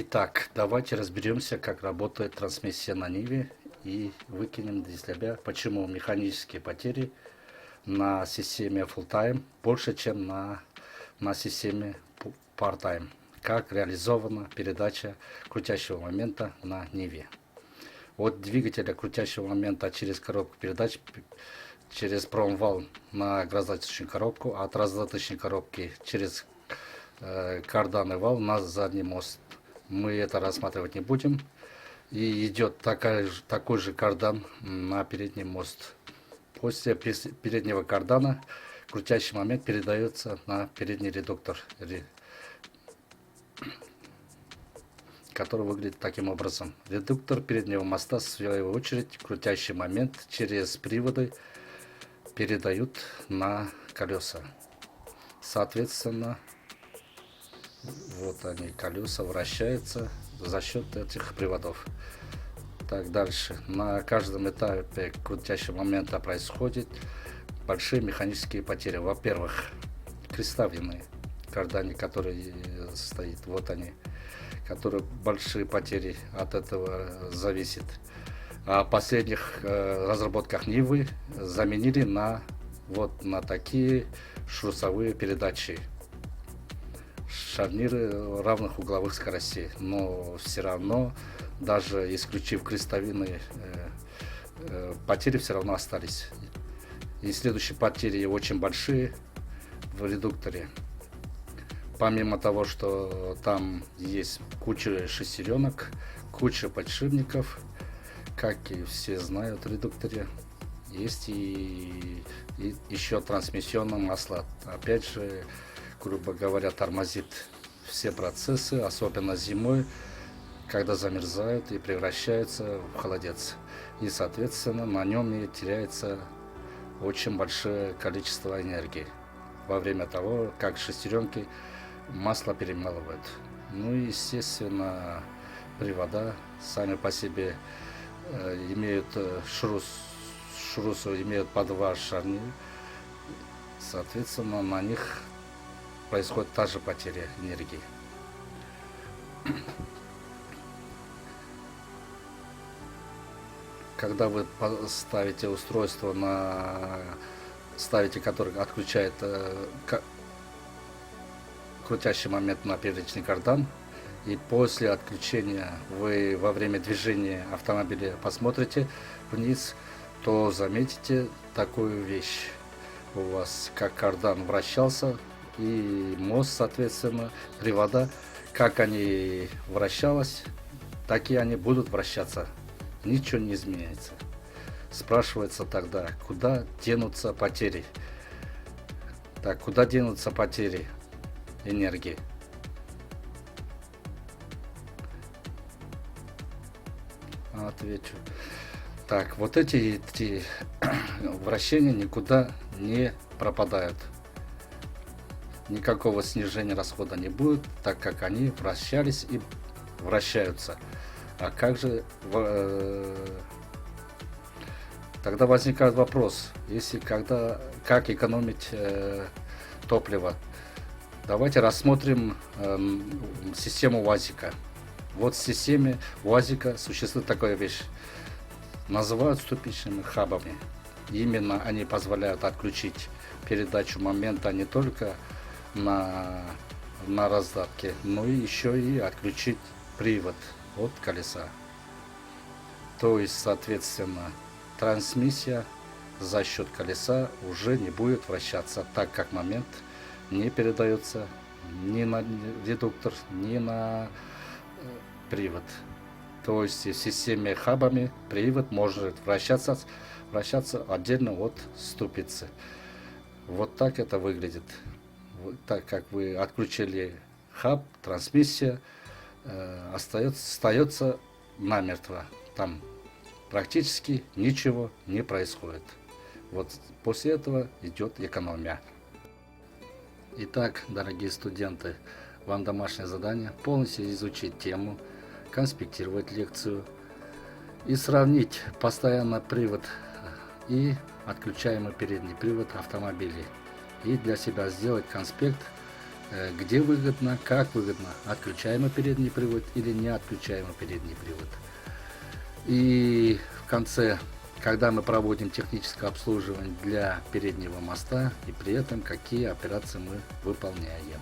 Итак, давайте разберемся, как работает трансмиссия на Ниве и выкинем для себя, почему механические потери на системе Full-Time больше, чем на системе Part-Time. Как реализована передача крутящего момента на Ниве. От двигателя крутящего момента через коробку передач, через промвал на раздаточную коробку, от раздаточной коробки через карданный вал на задний мост. Мы это рассматривать не будем. И идет такой же кардан на передний мост. После переднего кардана крутящий момент передается на передний редуктор, который выглядит таким образом. Редуктор переднего моста, в свою очередь, крутящий момент через приводы передают на колеса. Соответственно, вот они, колеса вращаются за счет этих приводов. Так, дальше. На каждом этапе крутящего момента происходят большие механические потери. Во-первых, крестовины, кардане, который стоит, вот они, которые большие потери от этого зависят. А в последних разработках Нивы заменили на такие шлюзовые передачи. Шарниры равных угловых скоростей, но все равно, даже исключив крестовины, потери все равно остались. И следующие потери очень большие в редукторе. Помимо того, что там есть куча шестеренок, куча подшипников, как и все знают в редукторе, есть и еще трансмиссионное масло. Опять же, грубо говоря, тормозит все процессы, особенно зимой, когда замерзают и превращаются в холодец. И, соответственно, на нем и теряется очень большое количество энергии во время того, как шестеренки масло перемалывают. Ну и, естественно, привода сами по себе имеют шрусу имеют по два шарнира. Соответственно, на них происходит та же потеря энергии. Когда вы ставите устройство которое отключает крутящий момент на передачный кардан, и после отключения вы во время движения автомобиля посмотрите вниз, то заметите такую вещь. У вас как кардан вращался, и мост, соответственно, привода, как они вращалось, так и они будут вращаться. Ничего не изменяется. Спрашивается тогда, куда денутся потери? Так, куда денутся потери энергии? Отвечу. Так, вот эти вращения никуда не пропадают. Никакого снижения расхода не будет, так как они вращались и вращаются. А как же тогда возникает вопрос, как экономить топливо? Давайте рассмотрим систему УАЗика. Вот в системе УАЗика существует такая вещь, называют ступичными хабами. Именно они позволяют отключить передачу момента не только на раздатке, но и еще и отключить привод от колеса. То есть, соответственно, трансмиссия за счет колеса уже не будет вращаться, так как момент не передается ни на редуктор, ни на привод. То есть в системе хабами привод может вращаться отдельно от ступицы. Вот так это выглядит. Так как вы отключили хаб, трансмиссия остается намертво. Там практически ничего не происходит. Вот после этого идет экономия. Итак, дорогие студенты, вам домашнее задание полностью изучить тему, конспектировать лекцию и сравнить постоянно привод и отключаемый передний привод автомобилей. И для себя сделать конспект где выгодно, как выгодно, отключаем мы передний привод или не отключаем мы передний привод. И в конце, когда мы проводим техническое обслуживание для переднего моста, и при этом какие операции мы выполняем.